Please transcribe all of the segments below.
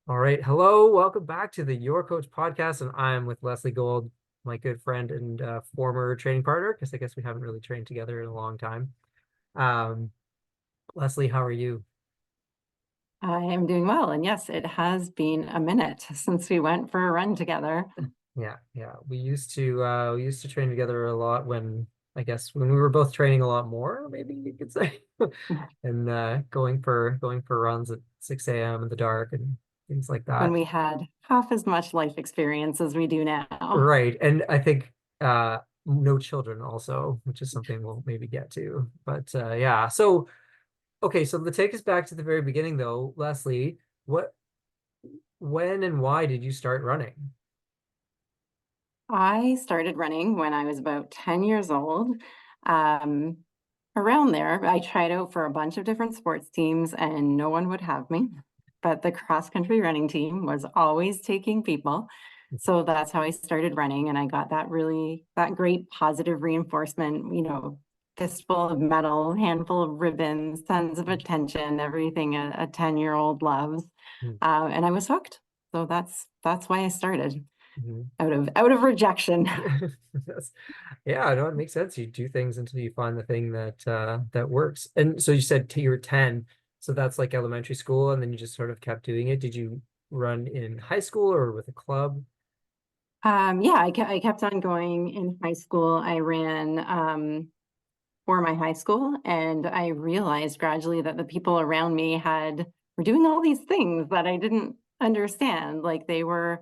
All right. Hello. Welcome back to the Your Coach podcast. And I'm with Leslie Gold, my good friend and former training partner, because I guess we haven't really trained together in a long time. Um, Leslie, how are you? I am doing well. And yes, it has been a minute since we went for a run together. Yeah. We used to train together a lot when I guess when we were both training a lot more, maybe you could say. And going for runs at 6 a.m. in the dark and things like When that. we had half as much life experience as we do now. Right. And I think no children also, which is something we'll maybe get to. But yeah. So okay, so to take us back to the very beginning though, Leslie, what when and why did you start running? I started running when I was about 10 years old. Um, Around there, I tried out for a bunch of different sports teams and no one would have me. But the cross country running team was always taking people. So that's how I started running. And I got that great positive reinforcement, fistful of medal, handful of ribbons, tons of attention, everything a 10-year-old loves. And I was hooked. So that's why I started Mhm. out of rejection. Yes. Yeah, no, it makes sense. You do things until you find the thing that works. And so you said you were 10, so that's like elementary school, and then you just sort of kept doing it. Did you run in high school or with a club? Yeah, I kept on going in high school. I ran for my high school, and I realized gradually that the people around me were doing all these things that I didn't understand. Like they were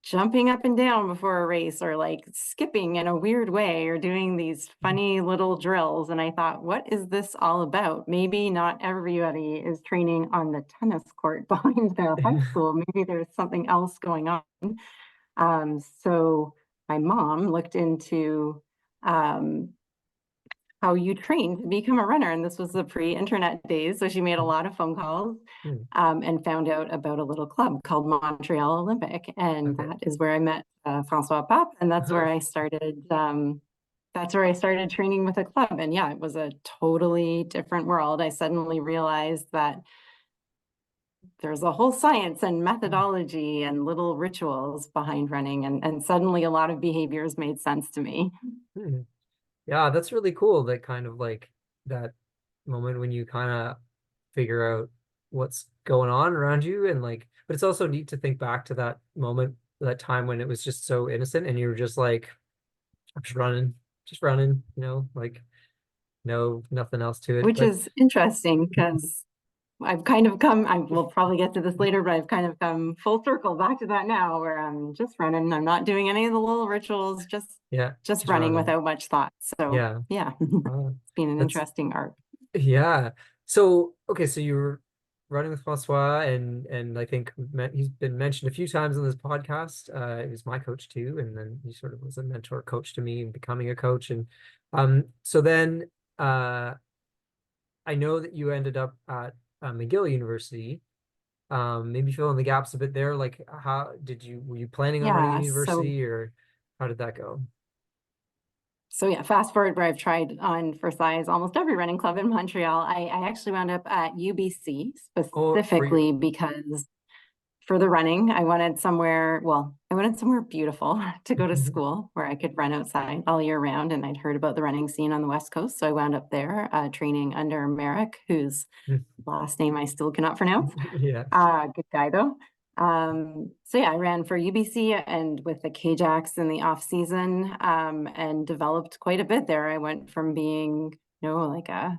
jumping up and down before a race, or like skipping in a weird way, or doing these funny little drills. And I thought, what is this all about? Maybe not everybody is training on the tennis court behind their high school. Maybe there's something else going on. So my mom looked into um, how you train to become a runner. And this was the pre-internet days. So she made a lot of phone calls Hmm. and found out about a little club called Montreal Olympic. And Okay. that is where I met Francois Pape. And that's where I started training with a club. And yeah, it was a totally different world. I suddenly realized that there's a whole science and methodology and little rituals behind running. And suddenly a lot of behaviors made sense to me. Hmm. Yeah, that's really cool. That kind of like that moment when you kind of figure out what's going on around you and like, but it's also neat to think back to that moment, that time when it was just so innocent and you were just like, I'm just running, like no, nothing else to it. Which But is interesting because I will probably get to this later, but I've kind of come full circle back to that now where I'm just running. I'm not doing any of the little rituals, yeah, just just running running. without much thought. So Yeah. yeah, Uh, it's been an that's interesting arc. Yeah. So, okay, so you were running with Francois and I think he's been mentioned a few times on this podcast. He was my coach too, and then he sort of was a mentor coach to me and becoming a coach. And so then I know that you ended up at McGill University. Maybe fill in the gaps a bit there. Like how did you were you planning on running in Yeah. So university or how did that go? so yeah, fast forward where I've tried on for size almost every running club in Montreal. I actually wound up at UBC Oh, for you. specifically because for the running, I wanted somewhere beautiful to go to school where I could run outside all year round. And I'd heard about the running scene on the West Coast. So I wound up there training under Merrick, whose last name I still cannot pronounce. Yeah. Good guy though. So yeah, I ran for UBC and with the KJAX in the off season and developed quite a bit there. I went from being, like a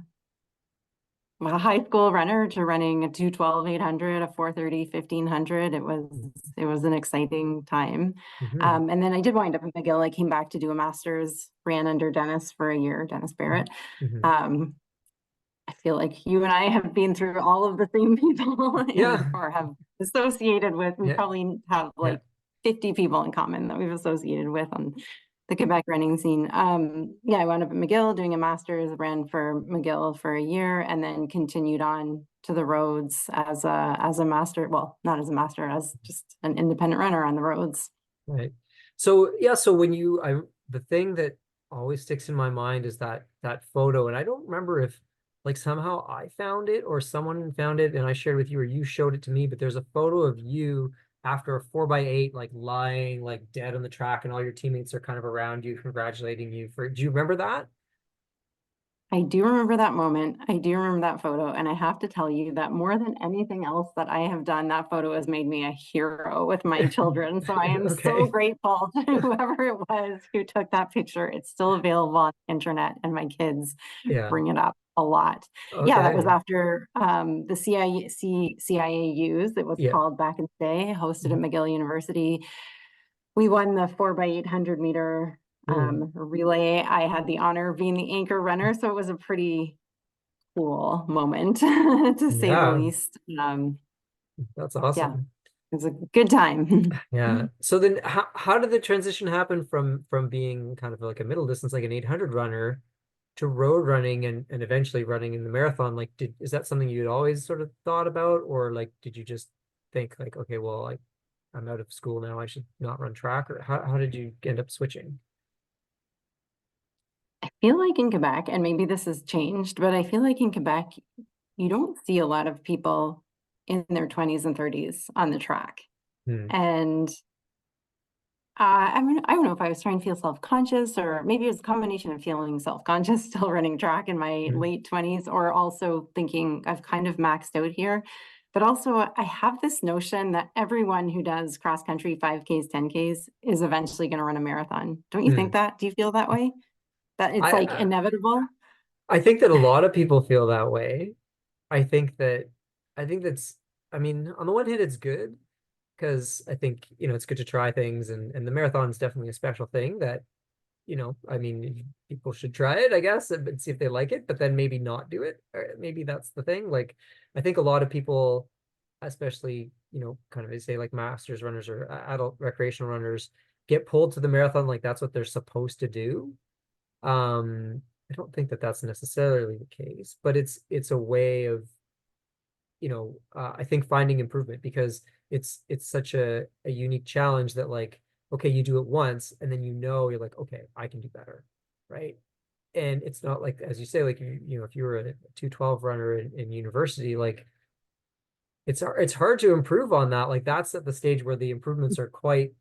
high school runner to running a 212 800, a 430 1500. It was an exciting time. Mhm. And then I did wind up in McGill. I came back to do a master's, ran under Dennis for a year, Dennis Barrett. Mhm. um, I feel like you and I have been through all of the same people Yeah. or have associated with. We Yeah. probably have Yeah. like 50 people in common that we've associated with on the Quebec running scene. Yeah, I wound up at McGill doing a master's, ran for McGill for a year, and then continued on to the roads as a master. Well, not as a master, as just an independent runner on the roads. Right. So yeah, so when the thing that always sticks in my mind is that photo, and I don't remember if like somehow I found it or someone found it and I shared with you or you showed it to me, but there's a photo of you after a 4x8, like lying like dead on the track and all your teammates are kind of around you congratulating you for, do you remember that? I do remember that moment. I do remember that photo. And I have to tell you that more than anything else that I have done, that photo has made me a hero with my children. So I am so Okay. grateful to whoever it was who took that picture. It's still available on the internet, and my kids Yeah. bring it up a lot. Yeah, that was Okay. after the CIAUs, it was Yeah. called back in the day, hosted at Mhm. McGill University. We won the 4x800 meter Mm. relay. I had the honor of being the anchor runner, so it was a pretty cool moment to say the Yeah, least. that's Yeah, awesome. it was a good time. Yeah. So then how did the transition happen from being kind of like a middle distance, like an 800 runner to road running and eventually running in the marathon? Like, is that something you'd always sort of thought about, or like did you just think like, okay, well, like I'm out of school now, I should not run track, or how did you end up switching? I feel like in Quebec, and maybe this has changed, but I feel like in Quebec, you don't see a lot of people in their 20s and 30s on the track. Hmm. And I mean, I don't know if I was trying to feel self-conscious, or maybe it was a combination of feeling self-conscious, still running track in my Hmm. late 20s, or also thinking I've kind of maxed out here. But also, I have this notion that everyone who does cross country 5Ks, 10Ks is eventually going to run a marathon. Don't you think Hmm. that? Do you feel that way? That it's like I inevitable? I think that a lot of people feel that way. I think that I think that's I mean, on the one hand, it's good because I think, it's good to try things and the marathon is definitely a special thing that, I mean, people should try it, I guess, and see if they like it, but then maybe not do it. Or maybe that's the thing. Like, I think a lot of people, especially, kind of they say like masters runners or adult recreational runners, get pulled to the marathon like that's what they're supposed to do. I don't think that that's necessarily the case, but it's a way of, I think finding improvement because it's such a unique challenge that like, okay, you do it once and then you're like, okay, I can do better, right? And it's not like, as you say, like if you were a 212 runner in university, like it's hard to improve on that. Like that's at the stage where the improvements are quite,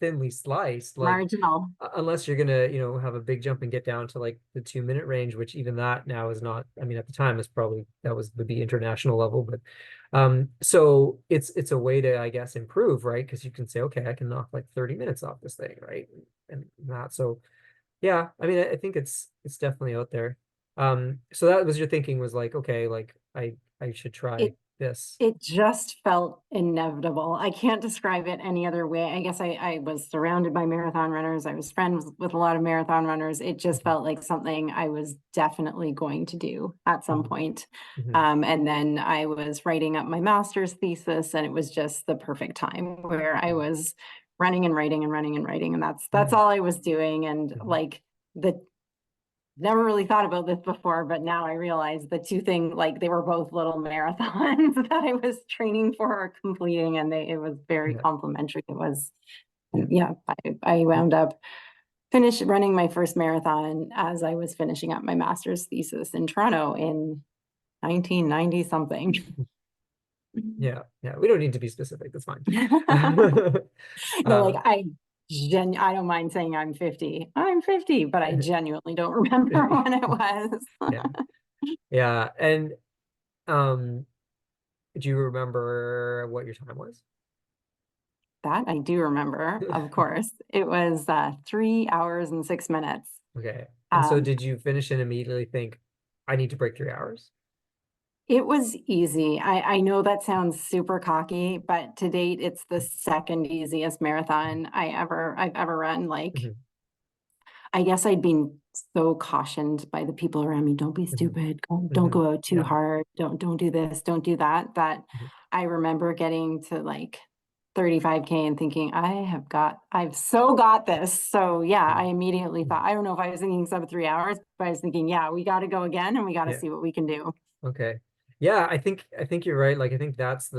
thinly sliced. Like Marginal. unless you're gonna, have a big jump and get down to like the 2 minute range, which even that now is not, I mean, at the time is probably would be international level, but so it's a way to, I guess, improve, right? Because you can say, okay, I can knock like 30 minutes off this thing, right? And that, so yeah, I mean, I think it's definitely out there. So that was your thinking was like, okay, like I should try It this. It just felt inevitable. I can't describe it any other way. I guess I was surrounded by marathon runners. I was friends with a lot of marathon runners. It just Mhm. felt like something I was definitely going to do at some Mhm. point. Mhm. And then I was writing up my master's thesis, and it was just the perfect time where I was running and writing and running and writing, and that's Mhm. all I was doing. And Mhm. like the never really thought about this before, but now I realize the two things, like they were both little marathons that I was training for or completing, and it was very Yeah. complimentary. It was, Yeah. yeah, I wound up finished running my first marathon as I was finishing up my master's thesis in Toronto in 1990 something. Yeah. Yeah. We don't need to be specific. That's fine. No, like Uh, I don't mind saying I'm 50. I'm 50, but I genuinely don't remember when it was. yeah. Yeah. And um, do you remember what your time was? That I do remember, of course. It was 3 hours and 6 minutes. Okay. And so Um, did you finish and immediately think, I need to break 3 hours? it was easy. I know that sounds super cocky, but to date, it's the second easiest marathon I've ever run. Like, Mhm. I guess I'd been so cautioned by the people around me, don't be Mhm. stupid, don't Mhm. go out too Yeah. hard, don't do this, don't do that. That Mhm. I remember getting to like 35K and thinking, I've so got this. So yeah, I Mhm. immediately Mhm. thought, I don't know if I was thinking sub 3 hours, but I was thinking, yeah, we got to go again and we got to Yeah. see what we can do. Okay. Yeah, I think you're right. Like I think that's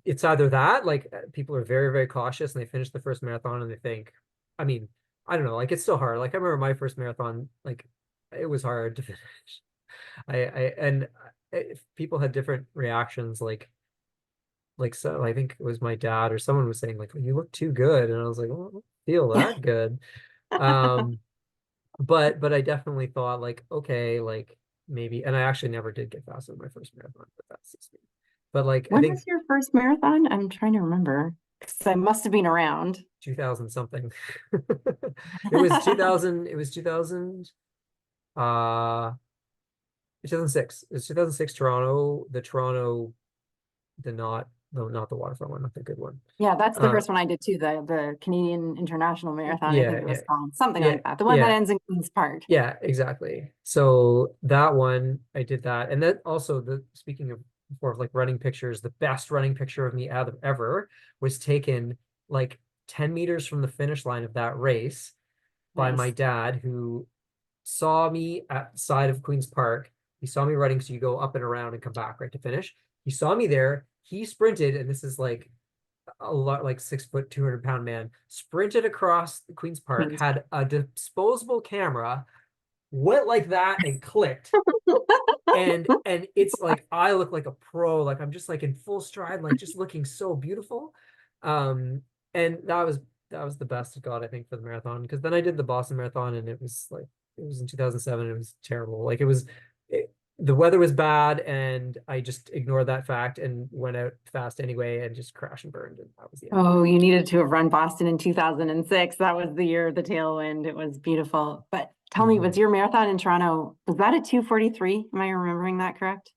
it's either that, like people are very, very cautious and they finish the first marathon and they think, I mean, I don't know, like it's still hard. Like I remember my first marathon, like it was hard to finish. And if people had different reactions, so I think it was my dad or someone was saying like, you look too good. And I was like, well, I don't feel that good. Um, but I definitely thought like, okay, like maybe, and I actually never did get fast in my first marathon, but that's just me. But like, I When think was your first marathon? I'm trying to remember because I must have been around. 2000 something. It was 2000, it was 2000, uh, 2006. It was 2006 Toronto. The Toronto, the not, no, not the waterfront one, not the good one. Yeah, that's the Uh, first one I did too. The Canadian International Marathon, I think yeah, it was yeah, called something yeah, like that. The one that yeah. ends in Queen's Park. Yeah, exactly. So that one, I did that. And then also the speaking of before of like running pictures, the best running picture of me ever was taken like 10 meters from the finish line of that race by my Nice. dad, who saw me at the side of Queen's Park. He saw me running, so you go up and around and come back right to finish. He saw me there. He sprinted, and this is like a lot, like 6 foot, 200 pound man, sprinted across the Queen's Park, Queen's Park. had a disposable camera, went like that and clicked. And it's like I look like a pro, like I'm just like in full stride, like just looking so beautiful. Um, and that was the best it got, I think, for the marathon. Because then I did the Boston Marathon, and it was like it was in 2007. It was terrible. Like the weather was bad, and I just ignored that fact and went out fast anyway, and just crashed and burned, and that was the end. Oh, you needed to have run Boston in 2006. That was the year of the tailwind. It was beautiful. But tell me, was Mhm. your marathon in Toronto, was that a 2:43? Am I remembering that correct?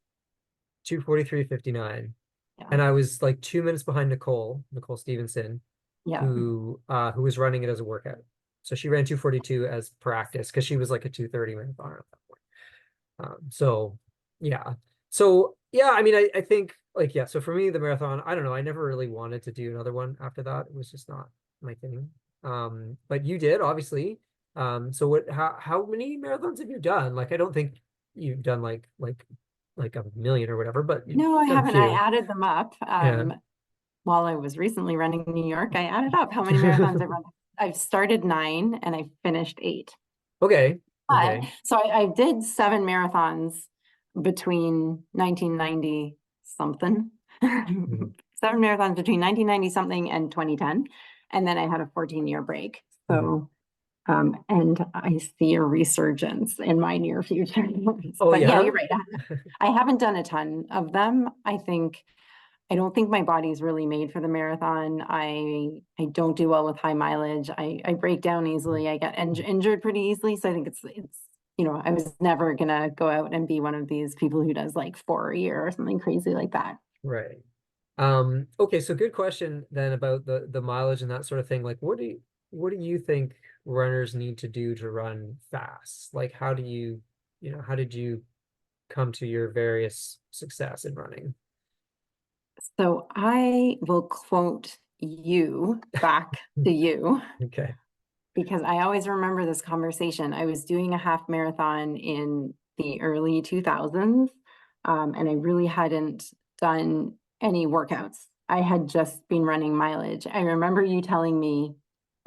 2:43:59. Yeah. And I was like 2 minutes behind Nicole Stevenson, Yeah. who was running it as a workout. So she ran 2:42 as practice because she was like a 2:30 marathoner at that point. So yeah. So yeah, I mean, I think like, yeah, so for me, the marathon, I don't know, I never really wanted to do another one after that. It was just not my thing. But you did, obviously. So how many marathons have you done? Like, I don't think you've done like a million or whatever, but you've No, I done a haven't. I few. added them up. Yeah. While I was recently running New York, I added up how many marathons I've run. I've started 9 and I finished 8. Okay. But Okay. so I did 7 marathons between 1990 something, Mhm. 7 marathons between 1990 something and 2010. And then I had a 14-year break. Mhm. So, and I see a resurgence in my near future. Oh But yeah, yeah. you're right. I haven't done a ton of them. I don't think my body's really made for the marathon. I don't do well with high mileage. I break down easily. I get injured pretty easily. So I think it's I was never gonna go out and be one of these people who does like 4 a year or something crazy like that. Right. Okay, so good question then about the mileage and that sort of thing. Like, what do you think runners need to do to run fast? Like, how did you come to your various success in running? So I will quote you back to you Okay. because I always remember this conversation. I was doing a half marathon in the early 2000s, and I really hadn't done any workouts. I had just been running mileage. I remember you telling me,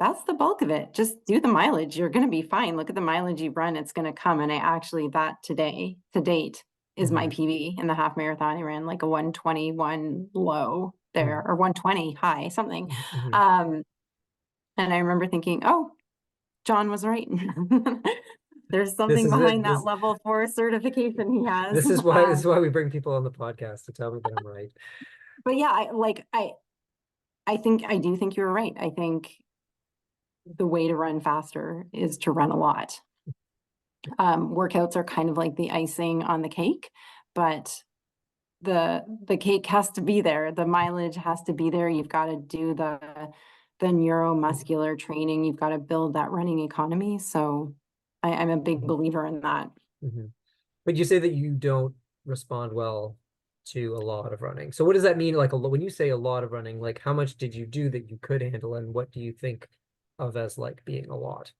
that's the bulk of it. Just do the mileage. You're going to be fine. Look at the mileage you've run. It's going to come. And I actually, that to date, is my Hmm. PB in the half marathon. I ran like a 121 low there Hmm. or 120 high, something. Hmm. Um, and I remember thinking, oh, John was right. There's This something is it. behind that This level 4 certification he has. this is why we bring people on the podcast to tell me that I'm right. But yeah, I do think you're right. I think the way to run faster is to run a lot. Workouts are kind of like the icing on the cake, but the cake has to be there. The mileage has to be there. You've got to do the neuromuscular training. You've got to build that running economy. So I'm a big believer in that. Hmm. But you say that you don't respond well to a lot of running. So what does that mean? Like when you say a lot of running, like how much did you do that you could handle, and what do you think of as like being a lot?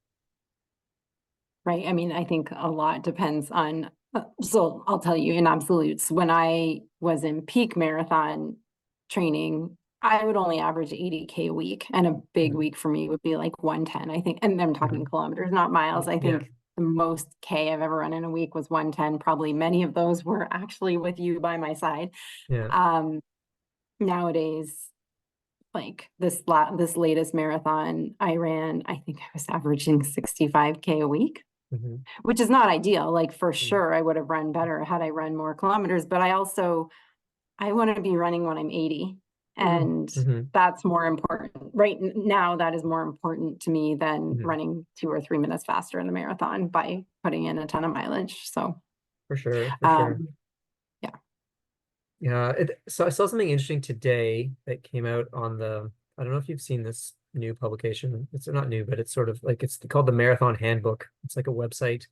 Right. I mean, I think a lot depends on, so I'll tell you in absolutes, when I was in peak marathon training, I would only average 80K a week. And a big Mhm. week for me would be like 110, I think. And I'm talking Mhm. kilometers, not miles. I Yeah. think the most K I've ever run in a week was 110. Probably many of those were actually with you by my side. Yeah. Nowadays, like this latest marathon I ran, I think I was averaging 65K a week, Mm-hmm. which is not ideal. Like for sure, I would have run better had I run more kilometers, but I want to be running when I'm 80. And Mm-hmm. that's more important right now. That is more important to me than Mm-hmm. running 2 or 3 minutes faster in the marathon by putting in a ton of mileage. So, For sure, for sure. um, yeah. Yeah, so I saw something interesting today that came out on I don't know if you've seen this new publication. It's not new, but it's sort of like it's called the Marathon Handbook. It's like a website,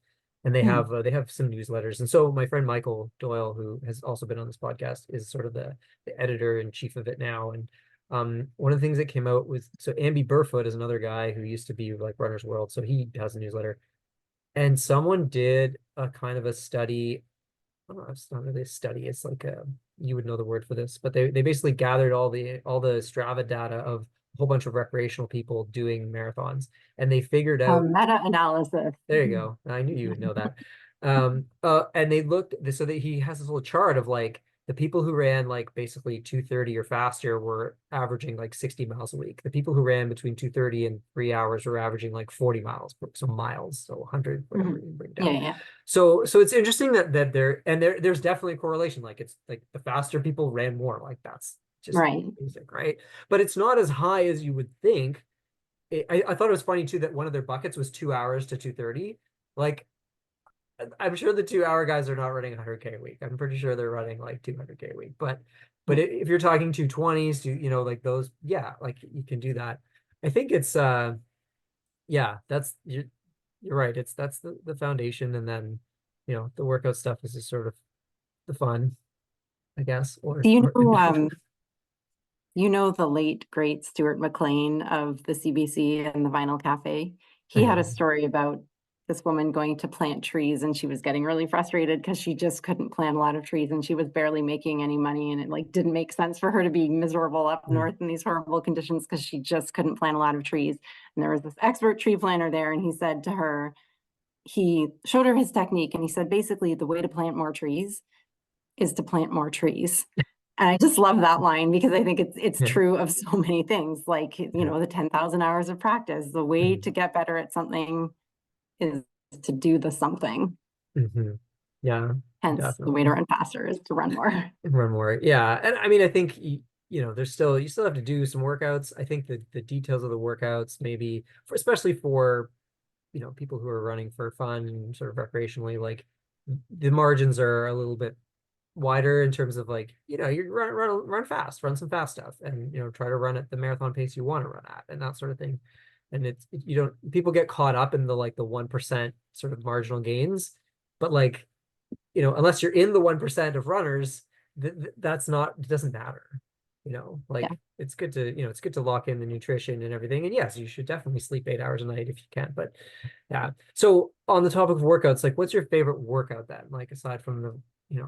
and Hmm. they have some newsletters. And so my friend Michael Doyle, who has also been on this podcast, is sort of the editor in chief of it now. And one of the things that came out was, so Amby Burfoot is another guy who used to be like Runner's World, so he has a newsletter. And someone did a kind of a study. Oh, it's not really a study. It's like you would know the word for this, but they basically gathered all the Strava data of a whole bunch of recreational people doing marathons, and they figured out. Meta-analysis. There you go. I knew you would know that. And they looked so that he has this little chart of like the people who ran like basically 2:30 or faster were averaging like 60 miles a week. The people who ran between 2:30 and 3 hours were averaging like 40 miles, so miles, so 100, whatever Mhm. you bring Yeah, down. yeah. So it's interesting that there's definitely a correlation. Like it's like the faster people ran more, like that's just Right. basic, right? But it's not as high as you would think. I thought it was funny too that one of their buckets was 2 hours to 2:30. Like I'm sure the 2 hour guys are not running 100K a week. I'm pretty sure they're running like 200K a week. But if you're talking 220s to, like those, yeah, like you can do that. I think it's yeah, you're right. That's the foundation, and then the workout stuff is just sort of the fun, I guess, Do you or know, the late great Stuart McLean of the CBC and the Vinyl Cafe? He had a story about this woman going to plant trees, and she was getting really frustrated because she just couldn't plant a lot of trees, and she was barely making any money, and it like didn't make sense for her to be miserable up north in these horrible conditions because she just couldn't plant a lot of trees. And there was this expert tree planter there, and he said to her, he showed her his technique, and he said basically the way to plant more trees is to plant more trees. And I just love that line because I think it's Yeah, true of so many things, like, yeah. the 10,000 hours of practice. The way to get better at something is to do the something. Hmm. Yeah, Hence, the way to definitely. run faster is to run more. Run more. Yeah. And I mean, I think you still have to do some workouts. I think that the details of the workouts, maybe especially for people who are running for fun and sort of recreationally, like the margins are a little bit wider in terms of like, you run fast, run some fast stuff, and try to run at the marathon pace you want to run at and that sort of thing. And you don't people get caught up in the like the 1% sort of marginal gains, but like, unless you're in the 1% of runners, that's not, it doesn't matter. Yeah. Like it's good to lock in the nutrition and everything. And yes, you should definitely sleep 8 hours a night if you can. But yeah. So on the topic of workouts, like what's your favorite workout then? Like aside from the,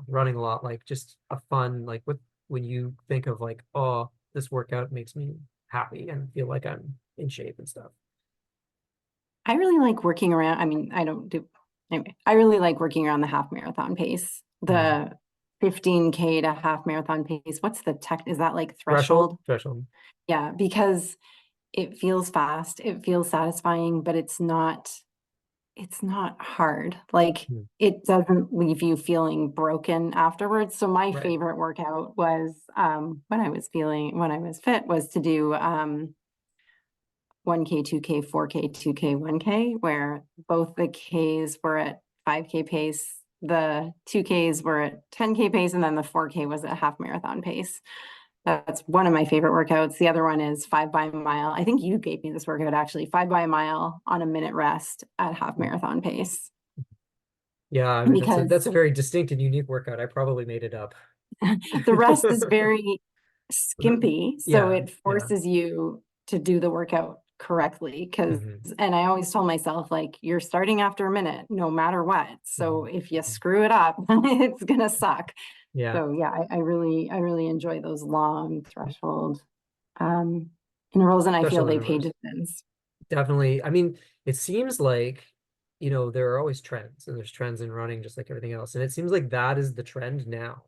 running a lot, like just a fun, like when you think of like, oh, this workout makes me happy and feel like I'm in shape and stuff. I really like working around. I mean, I don't do, anyway, I really like working around the half marathon pace, Mm. the 15K to half marathon pace. What's the tech? Is that like Threshold, threshold? threshold. Yeah, because it feels fast, it feels satisfying, but it's not hard. Like Mm. it doesn't leave you feeling broken afterwards. So my Right. favorite workout was when I was fit was to do 1K, 2K, 4K, 2K, 1K, where both the Ks were at 5K pace, the 2Ks were at 10K pace, and then the 4K was at half marathon pace. That's one of my favorite workouts. The other one is 5 by a mile. I think you gave me this workout actually, 5 by a mile on a minute rest at half marathon pace. Yeah, I mean Because that's a very distinct and unique workout. I probably made it up. the rest is very skimpy, so Yeah, it yeah. forces you to do the workout correctly. Hmm. And I always told myself, like, you're starting after a minute no matter what, so Hmm. if you screw it up it's gonna suck. Yeah, So yeah, I really enjoy those long threshold intervals, and I feel special they pay intervals. dividends. Definitely. I mean, it seems like, you know, there are always trends, and there's trends in running just like everything else. And it seems like that is the trend now.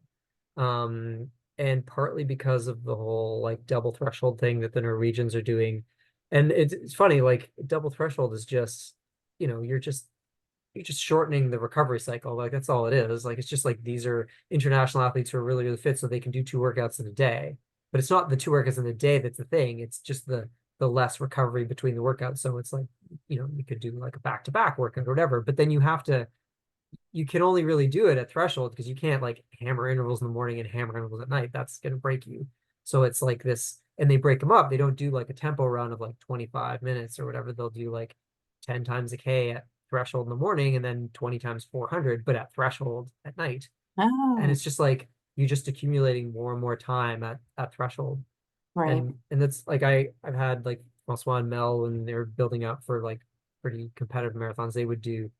Um, and partly because of the whole like double threshold thing that the Norwegians are doing. And it's funny, like double threshold is just, you know, you're just shortening the recovery cycle. Like that's all it is. Like it's just like these are international athletes who are really, really fit, so they can do 2 workouts in a day. But it's not the 2 workouts in a day that's the thing. It's just the less recovery between the workouts. So it's like, you know, you could do like a back-to-back workout or whatever, but then you can only really do it at threshold because you can't like hammer intervals in the morning and hammer intervals at night. That's gonna break you. So it's like this, and they break them up. They don't do like a tempo run of like 25 minutes or whatever. They'll do like 10 times a K at threshold in the morning and then 20 times 400, but at threshold at night. And Oh, it's just like you're just accumulating more and more time at threshold. right. And that's like I've had like Francois and Mel when they're building up for like pretty competitive marathons, they would do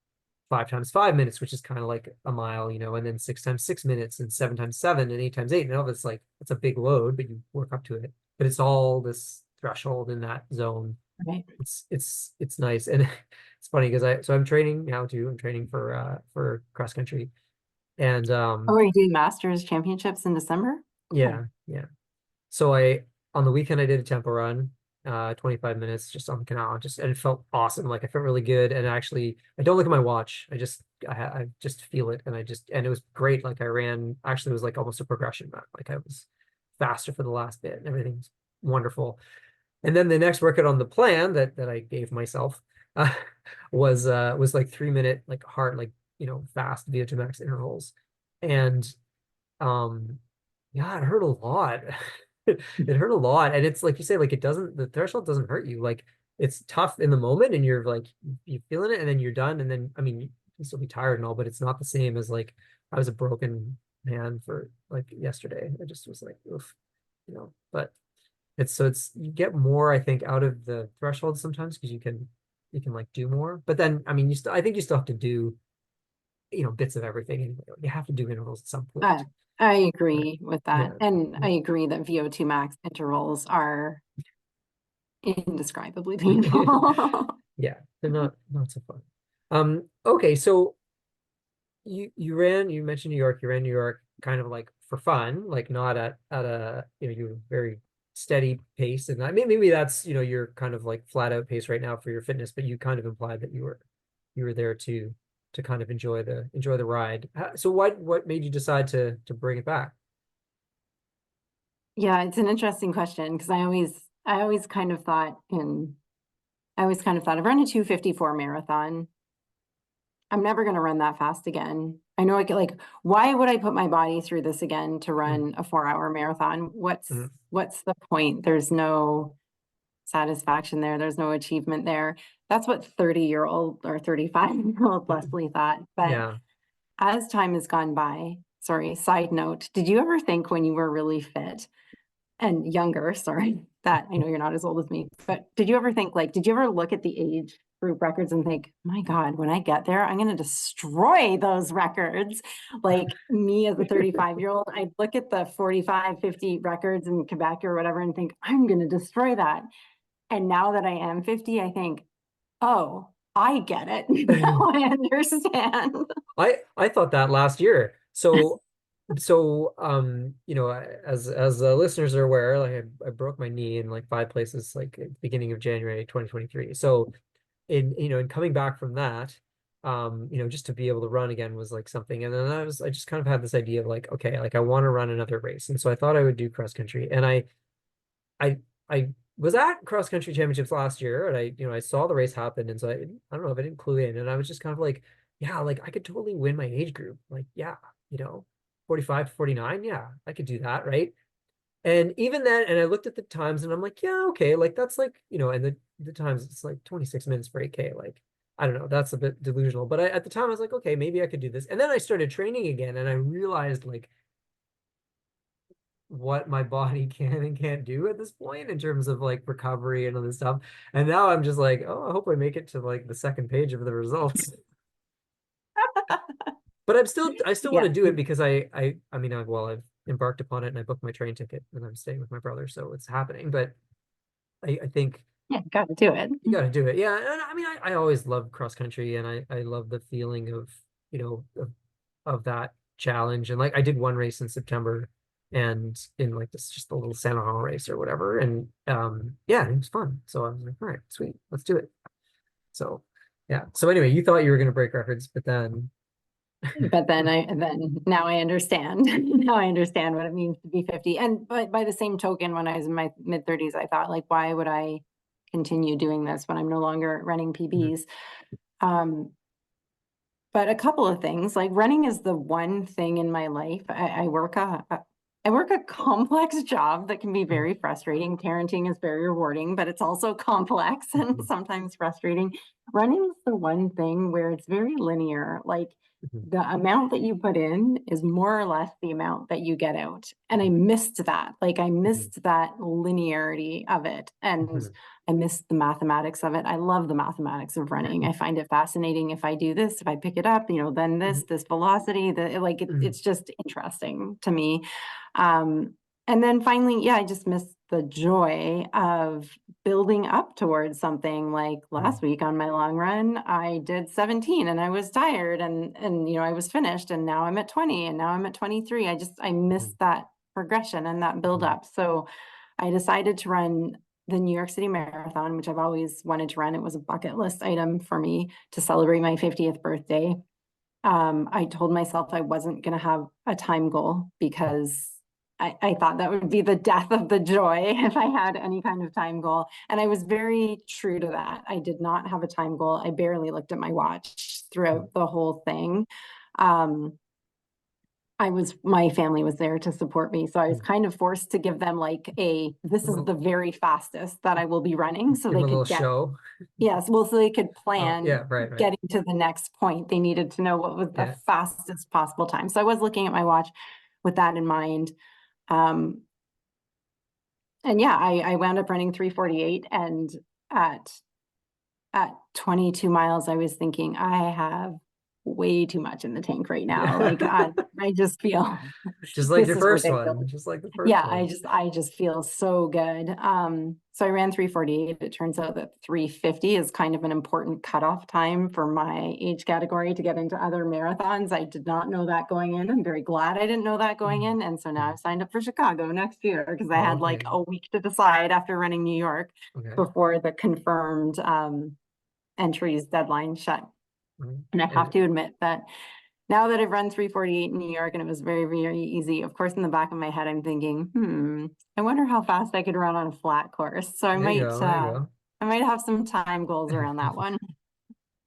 5 times 5 minutes, which is kind of like a mile, you know, and then 6 times 6 minutes and 7 times 7 and 8 times 8. And all it's like it's a big load, but you work up to it. But it's all this threshold in that zone. Right. It's nice. And it's funny because I'm training now too. I'm training for cross country. And Oh, are you doing Masters championships in December? Cool. yeah, yeah. So I on the weekend I did a tempo run, 25 minutes just on the canal, just and it felt awesome. Like I felt really good. And actually I don't look at my watch. I just feel it, and and it was great. Like I ran, actually it was like almost a progression run. Like I was faster for the last bit and everything's wonderful. And then the next workout on the plan that I gave myself uh, was like 3 minute like hard, like, you know, fast VO2 max intervals. And um yeah, it hurt a lot. It hurt a lot. And it's like you say, like the threshold doesn't hurt you. Like it's tough in the moment and you're like you feeling it and then you're done. And then I mean you can still be tired and all, but it's not the same as like I was a broken man for like yesterday. I just was like, oof, you know, but it's you get more, I think, out of the threshold sometimes because you can like do more. But then I mean I think you still have to do, you know, bits of everything anyway. You have to do intervals at some Uh, point. I Right. agree with that. Yeah. And I agree that VO2 max intervals are indescribably painful. Yeah, they're not so fun. Okay, so you mentioned New York, you ran New York kind of like for fun, like not at a, you know, you very steady pace. And I mean maybe that's, you know, your kind of like flat out pace right now for your fitness, but you kind of implied that you were there to kind of enjoy the ride. So what made you decide to bring it back? Yeah, it's an interesting question because I always kind of thought I've run a 254 marathon. I'm never going to run that fast again. I know I could like, why would I put my body through this again to Mm, run a 4 hour marathon? mm, What's the point? There's no satisfaction there. There's no achievement there. That's what 30-year-old or 35-year-old mm. Leslie thought. But Yeah. as time has gone by, sorry, side note, did you ever think when you were really fit and younger, sorry, that I know you're not as old as me, but did you ever think like, did you ever look at the age group records and think, my God, when I get there, I'm going to destroy those records? Like me as a 35-year-old, I'd look at the 45, 50 records in Quebec or whatever and think, I'm going to destroy that. And now that I am 50, I think, oh, I get it. Now I understand. I thought that last year. So you know, as listeners are aware, like I broke my knee in like 5 places like at the beginning of January 2023. So in, you know, in coming back from that, you know, just to be able to run again was like something. And then I just kind of had this idea of like, okay, like I want to run another race. And so I thought I would do cross country. And I I was at cross country championships last year, and you know, I saw the race happen, and so I don't know if I didn't clue in, and I was just kind of like, yeah, like I could totally win my age group. Like, yeah, you know, 45 to 49, yeah, I could do that, right? And even then, and I looked at the times and I'm like, yeah, okay, like that's like, you know, and the times it's like 26 minutes for 8K. Like, I don't know, that's a bit delusional. But at the time I was like, okay, maybe I could do this. And then I started training again and I realized like what my body can and can't do at this point in terms of like recovery and all this stuff. And now I'm just like, oh, I hope I make it to like the second page of the results. But I still want Yeah. to do it because I mean, I've embarked upon it and I booked my train ticket and I'm staying with my brother, so it's happening. But I think Yeah, gotta do it. You got to do it. Yeah. And I mean, I always love cross country, and I love the feeling of, you know, of that challenge. And like I did one race in September, and in like this just a little Santa Ana race or whatever. And yeah, it was fun. So I was like, all right, sweet, let's do it. So yeah. So anyway, you thought you were gonna break records, but then But then now I understand. Now I understand what it means to be 50. And but by the same token, when I was in my mid-30s, I thought, like, why would I continue doing this when I'm no longer running Mhm, PBs? Um, but a couple of things, like running is the one thing in my life. I work a complex job that can be mhm, very frustrating. Parenting is very rewarding, but it's also complex and mhm, sometimes frustrating. Running is the one thing where it's very linear. Like mhm, the amount that you put in is more or less the amount that you get out. And I missed that. Like I mhm, missed that linearity of it. And mhm, I miss the mathematics of it. I love the mathematics of running. I find it fascinating. If I do this, if I pick it up, then mhm, this velocity, mhm, it's just interesting to me. Um, and then finally, yeah, I just miss the joy of building up towards something. Like mhm, last week on my long run, I did 17 and I was tired and I was finished and now I'm at 20 and now I'm at 23. I miss mhm, that progression and that build mhm, up. So I decided to run the New York City Marathon, which I've always wanted to run. It was a bucket list item for me to celebrate my 50th birthday. I told myself I wasn't going to have a time goal because I thought that would be the death of the joy if I had any kind of time goal. And I was very true to that. I did not have a time goal. I barely looked at my watch mhm, throughout the whole thing. Um, my family was there to support me. So I was mhm. kind of forced to give them like A this is little, the very fastest that I will be running. So give they them a little could get, show. yes, well, so they could Oh plan yeah, right, right. getting to the next point. They needed to know what was the Yeah. fastest possible time. So I was looking at my watch with that in mind. Um, and yeah, I wound up running 3:48 and at at 22 miles, I was thinking, I have way too much in the tank right now. Like I just feel Just like this your is first ridiculous. one. Just like the first Yeah, one. I just feel so good. So I ran 3:48. It turns out that 3:50 is kind of an important cutoff time for my age category to get into other marathons. I did not know that going in. I'm very glad I didn't know that going Mhm, in. And so now mhm. I've signed up for Chicago next year because I Oh, had like okay. a week to decide after running New York Okay. before the confirmed entries deadline shut. Mhm. And I have And to admit that now that I've run 3:48 in New York and it was very, very easy, of course, in the back of my head, I'm thinking, I wonder how fast I could run on a flat course. So there you go. There you go. I might have some time goals around that one.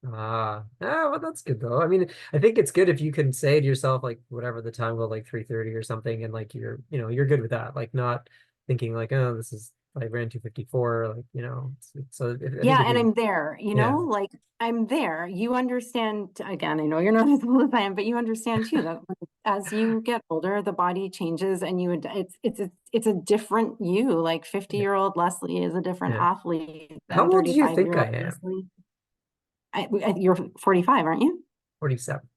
Ah, yeah, well, that's good though. I mean, I think it's good if you can say to yourself, like, whatever the time goal, like 3:30 or something, and like you're good with that. Like, not thinking like, oh, this is I ran 2:54, like, so I think Yeah, if and you're, I'm there, yeah, like I'm there. You understand, again, I know you're not as old as I am, but you understand too that as you get older, the body changes and it's a different you. Like yeah, 50-year-old Leslie is a different yeah. athlete How than old do you think I 35-year-old am? Leslie. You're 45, aren't you? 47.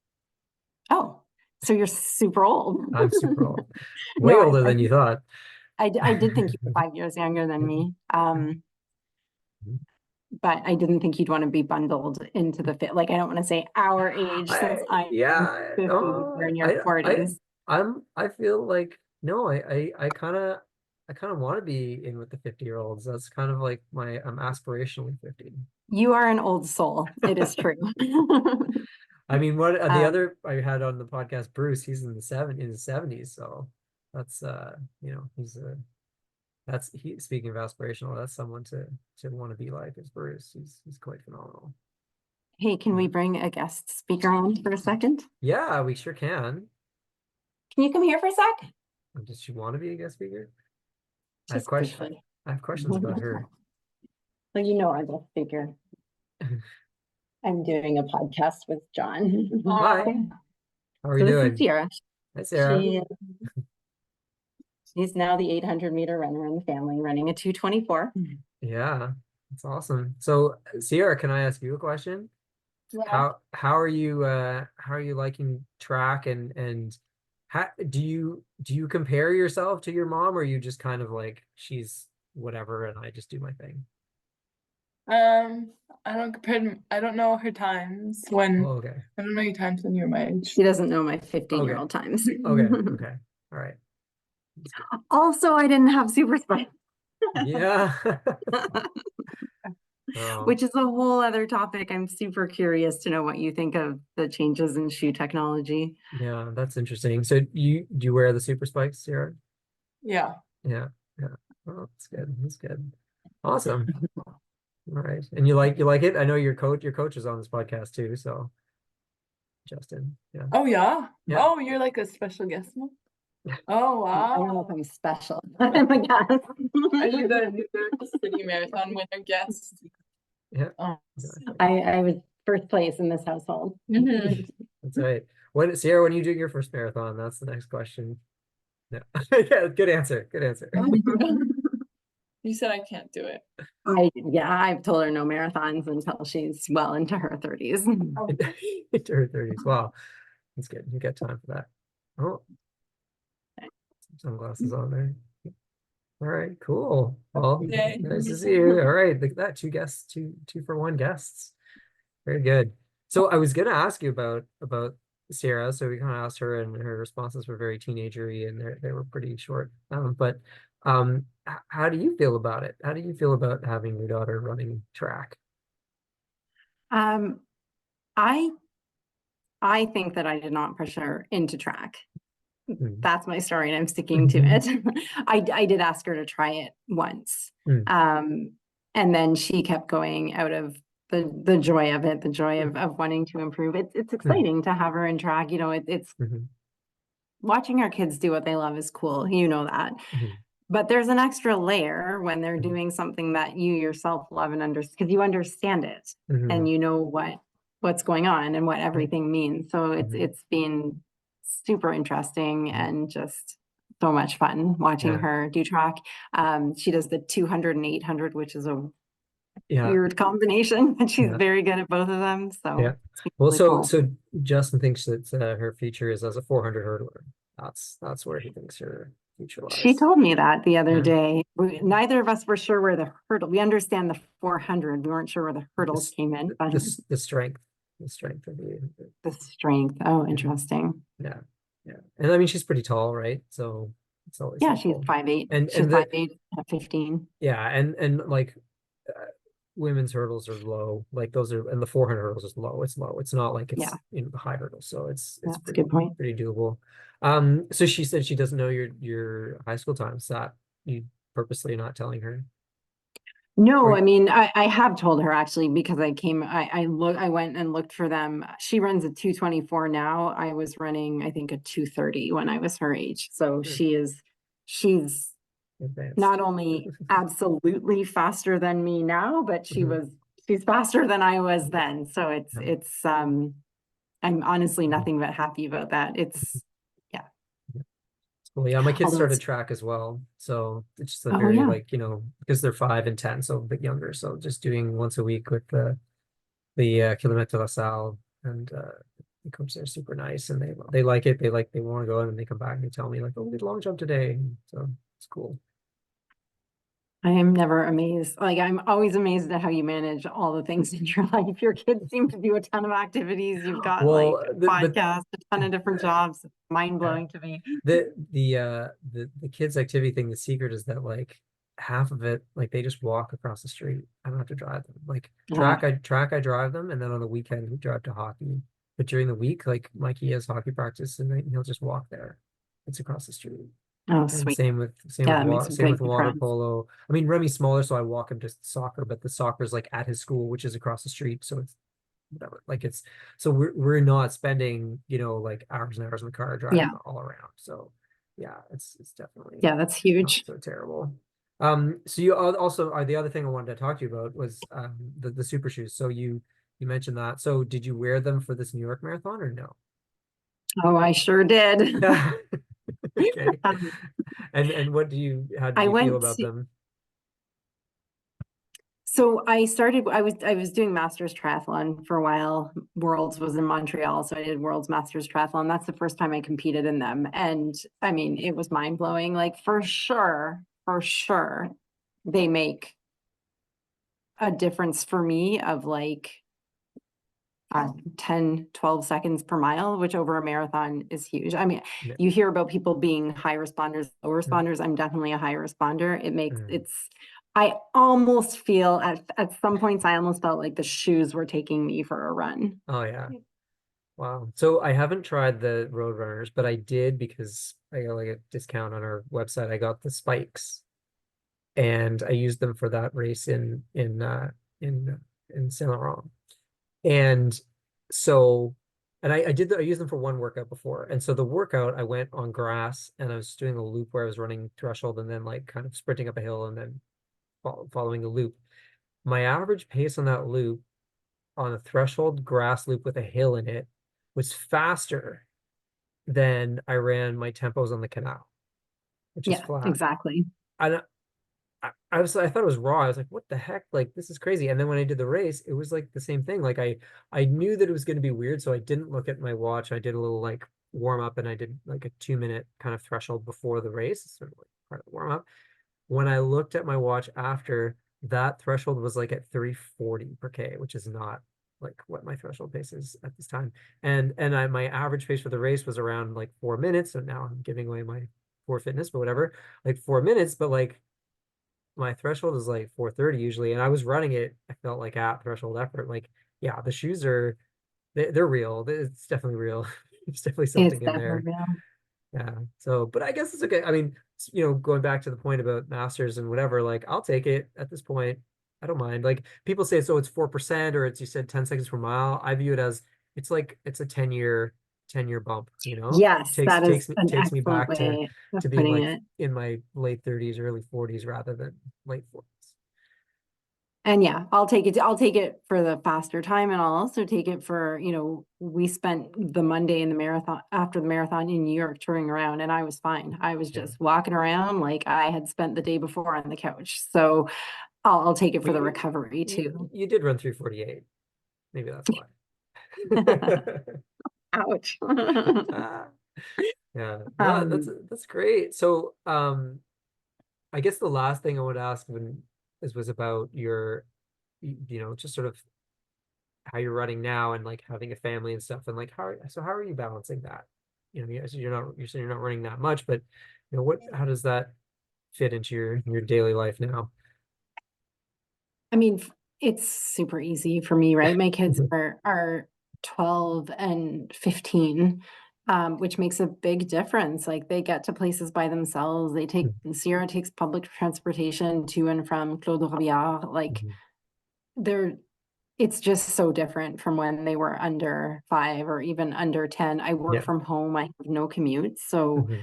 Oh, so you're super old. I'm super old. Way No, older than you thought. I did think you were 5 years younger than me. But I didn't think you'd want to be bundled into the fit. Like, I don't want to say our age since I'm Yeah, 50, you're in your 40s. I feel like no, I kind of want to be in with the 50-year-olds. That's kind of like I'm aspirationally 50. You are an old soul. It is true. I mean, what the Um, other I had on the podcast, Bruce, he's in his 70s, so that's he's a that's he speaking of aspirational, that's someone to want to be like is Bruce. He's quite phenomenal. hey, can we bring a guest speaker on for a second? Yeah, we sure can. Can you come here for a sec? Does she want to be a guest speaker? I have Just question. briefly. I have questions about her. Well, you know our guest speaker. I'm doing a podcast with John. Hi, Okay. how are you So this is doing? Sierra. Hi, Sarah. She she's now the 800-meter runner in the family, running a 2:24. Yeah, that's awesome. So, Sierra, can I ask you a question? Yeah. How are you liking track, and how do you compare yourself to your mom, or are you just kind of like she's whatever and I just do my thing? I don't know her times Oh, when okay. I don't know your times when you're my age. She doesn't know my 15-year-old times. Okay. All right. That's good. Also, I didn't have super spikes. Yeah. Oh, Which is a whole other topic. I'm super curious to know what you think of the changes in shoe technology. yeah, that's interesting. So do you wear the super spikes, Sarah? Yeah. Yeah. Yeah. Oh, that's good. That's good. Awesome. All right. And you like it? I know your coach is on this podcast too, so Justin. Yeah. Oh yeah. Yeah. Oh, you're like a special guest now? Oh I don't know if wow. I'm special, but I'm a guest. Are you the New York City Marathon winner guest? Yeah. Oh. Exactly. I was first place in this household. Mhm. That's right. Sierra, when are you doing your first marathon? That's the next question. Yeah. Yeah, good answer. Good answer. You said I can't do it. Yeah, I've told her no marathons until she's well into her 30s. Oh. Into her 30s. Wow. That's good. You got time for that. Oh, sunglasses on there. All right, cool. Well, Yay. nice to see you. All right, look at that. Two guests, two for one guests. Very good. So I was gonna ask you about Sierra. So we kind of asked her, and her responses were very teenagery, and they were pretty short. But how do you feel about it? How do you feel about having your daughter running track? Um, I I think that I did not push her into track. Mm. That's my story, and I'm sticking to it. I did ask her to try it once. Mm. And then she kept going out of the joy of it, the joy of wanting to improve. It's exciting to have her in track. You know, it's Mhm. watching our kids do what they love is cool. You know that. Mhm. But there's an extra layer when they're Mhm. doing something that you yourself love and understand because you understand it and Mhm. you know what's going on and what everything means. So Mhm. it's been super interesting and just so much fun watching Yeah. her do track. She does the 200 and 800, which is a Yeah. weird combination, but she's Yeah. very good at both of them. Yeah. So it's been Well, really cool. so Justin thinks that her future is as a 400 hurdler. That's where he thinks her future She lies. told me that the other Yeah. day. Neither of us were sure where the hurdle. We understand the 400. We weren't sure where the hurdles This, came in, but the strength, the strength of the strength. Oh, yeah, interesting. yeah, yeah. And I mean, she's pretty tall, right? So it's always Yeah, she's helpful. 5'8". She's And 5'8" at 15. yeah, and like women's hurdles are low. Like those are, and the 400 hurdles is low. It's low. It's not like Yeah, it's the high hurdles. So it's that's a good point. pretty doable. So she said she doesn't know your high school times. That you purposely not telling her, No, or I mean, I have told her actually because I went and looked for them. She runs a 224 now. I was running, I think, a 230 when I was her age. So she's advanced. not only absolutely faster than me now, but Mhm. she's faster than I was then. So Yeah. I'm honestly Mhm. nothing but happy about that. Yeah. Well, yeah, my kids Although started it's, track as well. So it's just a oh very yeah. like, because they're 5 and 10, so a bit younger. So just doing once a week with the Kilomètre La Salle, and the coach there super nice, and they like it. They want to go in, and they come back and they tell me like, oh, we did a long jump today. So it's cool. I am never amazed. Like I'm always amazed at how you manage all the things in your life. Your kids seem to do a ton of activities. You've got like Well, a podcast, a ton of different jobs. Mind yeah, blowing to me. the kids activity thing, the secret is that like half of it, like they just walk across the street. I don't have to drive them. Like Ah, I drive them, and then on the weekend we drive to hockey. But during the week, like Mikey has hockey practice, and he'll just walk there. It's across the street. oh, And sweet. same Yeah, with that makes a big water difference. polo. I mean, Remy's smaller, so I walk him to soccer, but the soccer's like at his school, which is across the street. So it's whatever. Like it's so we're not spending, like hours and hours in the car Yeah, driving all around. So yeah, it's definitely yeah, that's not huge. so terrible. So you also the other thing I wanted to talk to you about was the super shoes. So you mentioned that. So did you wear them for this New York Marathon or no? Oh, I sure did. Yeah. Okay. Um, And how did I you feel went about to, them? so I was doing Masters triathlon for a while. Worlds was in Montreal, so I did Worlds Masters triathlon. That's the first time I competed in them. And I mean, it was mind blowing. Like for sure, they make a difference for me of like 10, 12 seconds per mile, which over a marathon is huge. I mean, Yeah. you hear about people being high responders, low responders. I'm definitely a high responder. It makes I almost feel at some points, I almost felt like the shoes were taking me for a run. Oh yeah. Wow. So I haven't tried the road runners, but I did because I got like a discount on our website. I got the spikes and I used them for that race in Saint Laurent. And so, and I used them for one workout before. And so the workout, I went on grass and I was doing a loop where I was running threshold and then like kind of sprinting up a hill and then following the loop. My average pace on that loop, on a threshold grass loop with a hill in it, was faster than I ran my tempos on the canal, which is Yeah, flat. exactly. I thought it was raw. I was like, what the heck? Like, this is crazy. And then when I did the race, it was like the same thing. Like I knew that it was going to be weird, so I didn't look at my watch. I did a little like warm up and I did like a 2-minute kind of threshold before the race, sort of like part of the warm up. When I looked at my watch after, that threshold was like at 340 per K, which is not like what my threshold pace is at this time. And my average pace for the race was around like 4 minutes. So now I'm giving away my poor fitness, but whatever, like 4 minutes, but like my threshold is like 430 usually, and I was running it, I felt like at threshold effort. Like, yeah, the shoes are they're real. It's definitely real. There's definitely It's something in definitely there. real. Yeah. So, but I guess it's okay. I mean, going back to the point about masters and whatever, like I'll take it at this point. I don't mind. Like people say, so it's 4% or it's, you said 10 seconds per mile. I view it as it's like it's a 10-year bump, Yes, takes that is takes me an takes me excellent back way to of being putting like it. in my late 30s, early 40s rather than late 40s. And yeah, I'll take it for the faster time, and I'll also take it for, we spent the Monday in the marathon, after the marathon in New York, touring around, and I was fine. I was just walking around like I had spent the day before on the couch. So I'll take it for Well, the recovery too. you did run 3:48. Maybe that's why. Ouch. Ah, yeah, no, that's great. So, I guess the last thing I would ask was about your, just sort of how you're running now and like having a family and stuff, and like how are you balancing that? So you said you're not running that much, but how does that fit into your daily life now? I mean, it's super easy for me, right? My kids are 12 and 15, which makes a big difference. Like they get to places by themselves. Sierra takes public transportation to and from Claude Robillard. Like it's just so different from when they were under 5 or even under 10. I work Yeah. from home. I have no commute. So Mhm.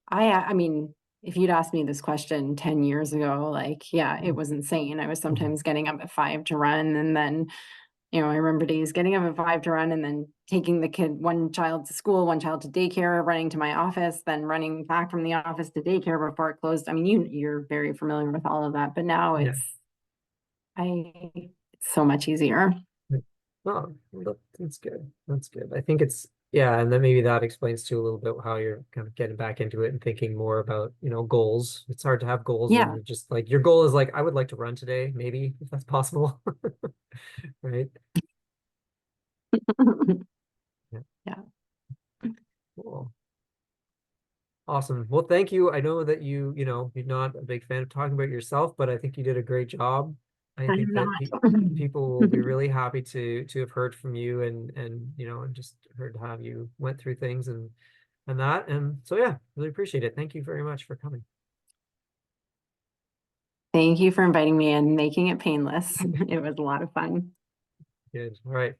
I mean, if you'd asked me this question 10 years ago, like, yeah, it was insane. I was Mhm. sometimes getting up at 5 to run. And then, I remember days getting up at 5 to run and then taking one child to school, one child to daycare, running to my office, then running back from the office to daycare before it closed. I mean, you're very familiar with all of that, but now Yeah. it's so much easier. Oh, that's good. That's good. I think yeah, and then maybe that explains too a little bit how you're kind of getting back into it and thinking more about, goals. It's hard to have goals when Yeah. you're just like, your goal is like, I would like to run today, maybe, if that's possible. Right? Yeah. Yeah. Cool. Awesome. Well, thank you. I know that you're not a big fan of talking about yourself, but I think you did a great job. I I'm think that not. people will be really happy to have heard from you and just heard how you went through things and that. And so yeah, really appreciate it. Thank you very much for coming. Thank you for inviting me and making it painless. It was a lot of fun. Good. All right.